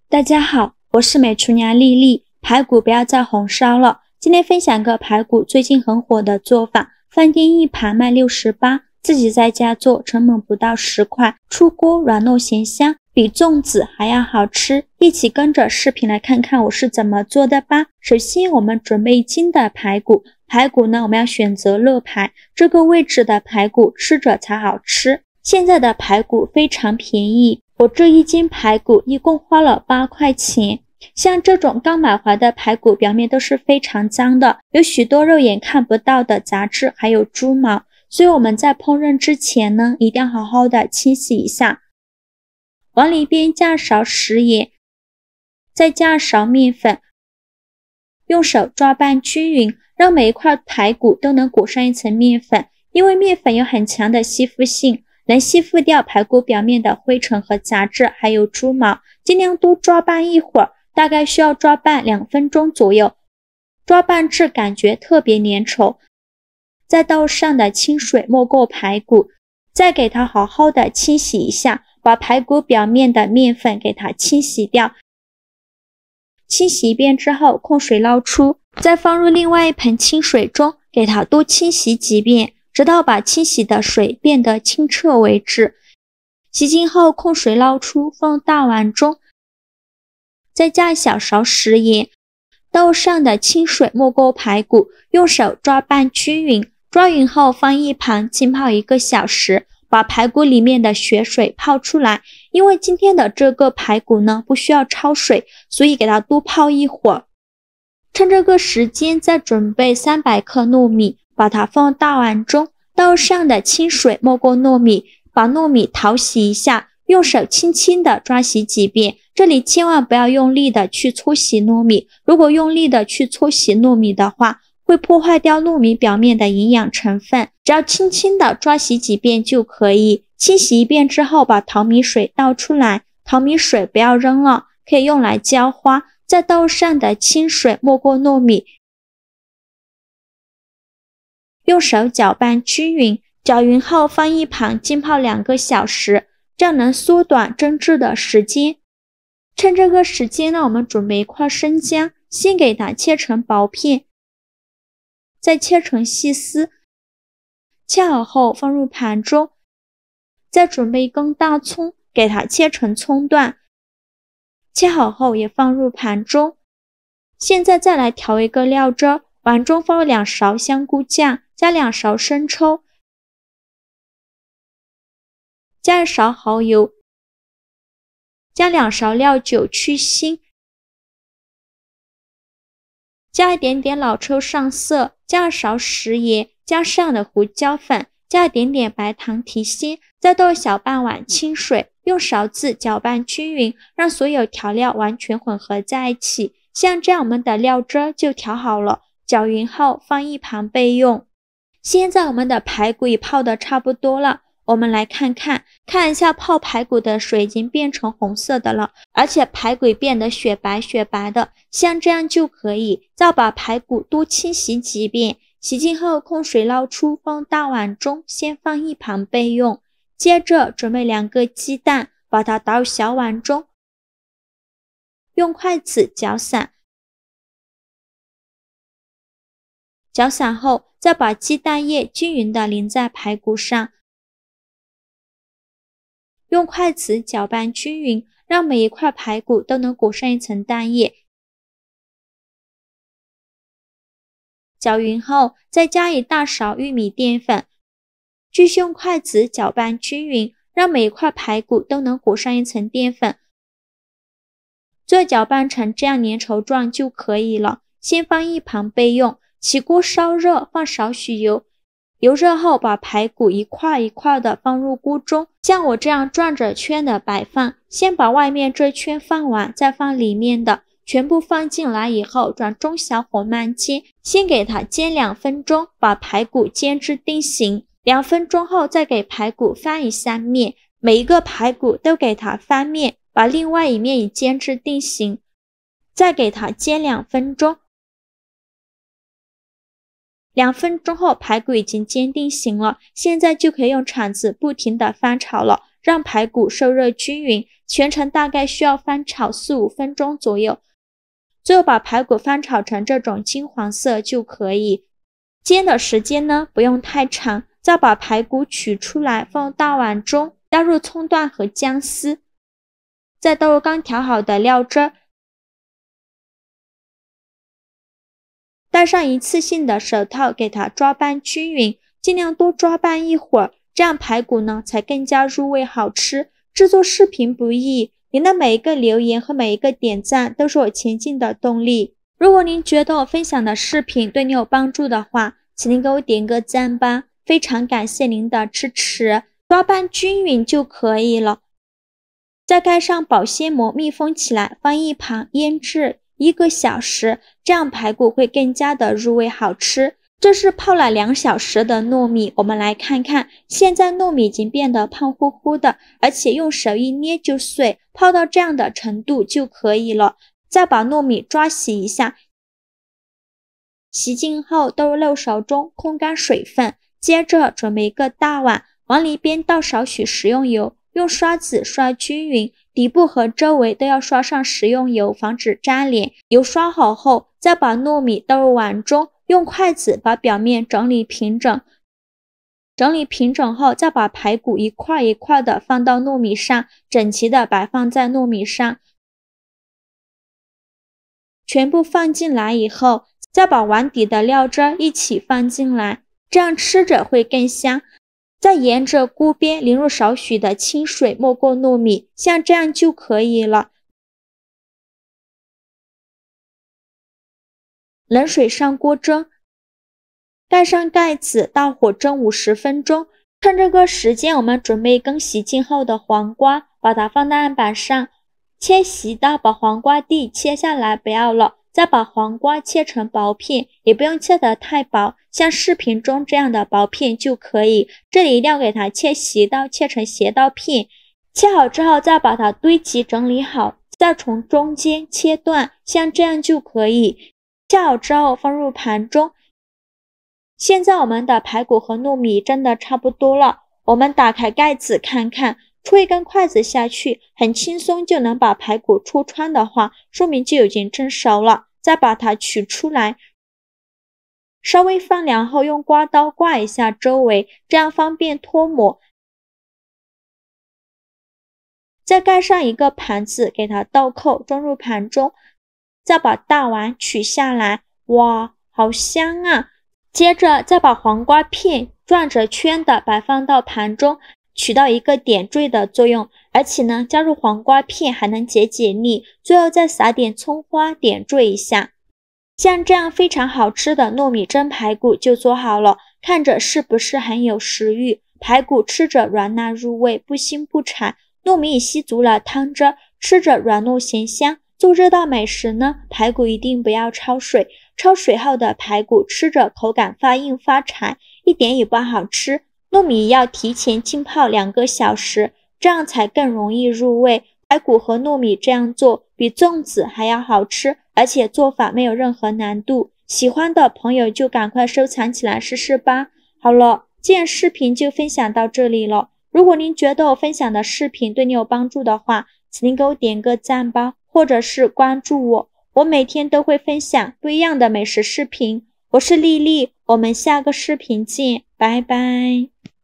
大家好，我是美厨娘丽丽。排骨不要再红烧了。今天分享个排骨最近很火的做法，饭店一盘卖68，自己在家做成本不到10块，出锅软糯咸香，比粽子还要好吃。一起跟着视频来看看我是怎么做的吧。首先我们准备1斤的排骨，排骨呢我们要选择乐排，这个位置的排骨吃着才好吃。现在的排骨非常便宜，我这1斤排骨一共花了8块钱。像这种刚买回来的排骨表面都是非常脏的，有许多肉眼看不到的杂质还有猪毛，所以我们在烹饪之前呢一定要好好的清洗一下。往里边加勺食盐，再加勺面粉，用手抓拌均匀，让每一块排骨都能裹上一层面粉，因为面粉有很强的吸附性，能吸附掉排骨表面的灰尘和杂质还有猪毛。尽量多抓拌一会儿，大概需要抓拌2分钟左右，抓拌至感觉特别粘稠。在刀上的清水没过排骨，再给它好好的清洗一下，把排骨表面的面粉给它清洗掉。清洗一遍之后控水捞出，再放入另外一盆清水中，给它多清洗几遍，直到把清洗的水变得清澈为止。洗净后控水捞出，放大碗中，再加1小勺食盐，刀上的清水没过排骨，用手抓拌均匀，抓匀后放一旁浸泡1个小时，把排骨里面的血水泡出来。因为今天的这个排骨呢不需要焯水，所以给它多泡一会儿。趁这个时间再准备300克糯米，把它放大碗中，刀上的清水没过糯米，把糯米淘洗一下，用手轻轻的抓洗几遍。这里千万不要用力的去搓洗糯米，如果用力的去搓洗糯米的话，会破坏掉糯米表面的营养成分。只要轻轻的抓洗几遍就可以。清洗一遍之后，把淘米水倒出来，淘米水不要扔了，可以用来浇花。在刀上的清水没过糯米，用手搅拌均匀，搅匀后放一旁浸泡2个小时，这样能缩短蒸制的时间。趁这个时间呢，我们准备1块生姜，先给它切成薄片，再切成细丝，切好后放入盘中。再准备1根大葱，给它切成葱段，切好后也放入盘中。现在再来调一个料汁，碗中放入2勺香菇酱，加2勺生抽，加1勺蚝油，加2勺料酒去腥，加一点点老抽上色，加2勺食盐，加上的胡椒粉，加一点点白糖提鲜，再倒小半碗清水，用勺子搅拌均匀，让所有调料完全混合在一起。像这样我们的料汁就调好了，搅匀后放一旁备用。现在我们的排骨也泡得差不多了，我们来看一下泡排骨的水已经变成红色的了，而且排骨变得雪白的，像这样就可以。再把排骨多清洗几遍，洗净后控水捞出，放大碗中，先放一旁备用。接着准备2个鸡蛋，把它倒入小碗中，用筷子搅散，搅散后再把鸡蛋液均匀地淋在排骨上，用筷子搅拌均匀，让每一块排骨都能裹上一层蛋液。搅匀后再加1大勺玉米淀粉，继续用筷子搅拌均匀，让每一块排骨都能裹上一层淀粉。最后搅拌成这样粘稠状就可以了，先放一旁备用。起锅烧热，放少许油，油热后把排骨一块一块的放入锅中，像我这样转着圈的摆放，先把外面这圈放完，再放里面的，全部放进来以后转中小火慢煎，先给它煎2分钟，把排骨煎至定型。2分钟后再给排骨翻一下面，每一个排骨都给它翻面，把另外一面也煎至定型，再给它煎2分钟。2分钟后排骨已经煎定型了，现在就可以用铲子不停地翻炒了，让排骨受热均匀。全程大概需要翻炒4-5分钟左右，最后把排骨翻炒成这种金黄色就可以。煎的时间呢不用太长，再把排骨取出来放入大碗中，加入葱段和姜丝，再倒入刚调好的料汁，戴上一次性的手套给它抓拌均匀，尽量多抓拌一会儿，这样排骨呢才更加入味好吃。制作视频不易，您的每一个留言和每一个点赞都是我前进的动力。如果您觉得我分享的视频对你有帮助的话，请您给我点个赞吧，非常感谢您的支持。抓拌均匀就可以了，再盖上保鲜膜密封起来，放一旁腌制1个小时，这样排骨会更加的入味好吃。这是泡了2小时的糯米，我们来看看，现在糯米已经变得胖乎乎的，而且用手一捏就碎，泡到这样的程度就可以了。再把糯米抓洗一下，洗净后倒入漏勺中控干水分，接着准备一个大碗，往里边倒少许食用油，用刷子刷均匀，底部和周围都要刷上食用油，防止粘连。油刷好后，再把糯米倒入碗中，用筷子把表面整理平整。整理平整后，再把排骨一块一块的放到糯米上，整齐的摆放在糯米上。全部放进来以后，再把碗底的料汁一起放进来，这样吃着会更香。再沿着锅边淋入少许的清水没过糯米，像这样就可以了。冷水上锅蒸，盖上盖子，大火蒸50分钟。趁这个时间，我们准备更洗净后的黄瓜，把它放在案板上，切细刀把黄瓜蒂切下来不要了，再把黄瓜切成薄片，也不用切得太薄，像视频中这样的薄片就可以。这里一定要给它切细刀，切成斜刀片。切好之后，再把它堆齐整理好，再从中间切断，像这样就可以。切好之后放入盘中。现在我们的排骨和糯米蒸的差不多了，我们打开盖子看看，戳一根筷子下去，很轻松就能把排骨戳穿的话，说明就已经蒸熟了。再把它取出来，稍微放凉后用刮刀刮一下周围，这样方便脱模。再盖上一个盘子，给它倒扣装入盘中，再把大碗取下来，哇，好香啊！接着再把黄瓜片转着圈的摆放到盘中，起到一个点缀的作用，而且呢，加入黄瓜片还能解腻。最后再撒点葱花点缀一下，像这样非常好吃的糯米蒸排骨就做好了，看着是不是很有食欲？排骨吃着软烂入味，不腥不柴，糯米也吸足了汤汁，吃着软糯咸香。做这道美食呢，排骨一定不要焯水，焯水后的排骨吃着口感发硬发柴，一点也不好吃。糯米要提前浸泡2个小时，这样才更容易入味。排骨和糯米这样做比粽子还要好吃，而且做法没有任何难度。喜欢的朋友就赶快收藏起来试试吧。好了，今天视频就分享到这里了。如果您觉得我分享的视频对你有帮助的话，请您给我点个赞吧，或者是关注我，我每天都会分享不一样的美食视频。我是丽丽，我们下个视频见，拜拜。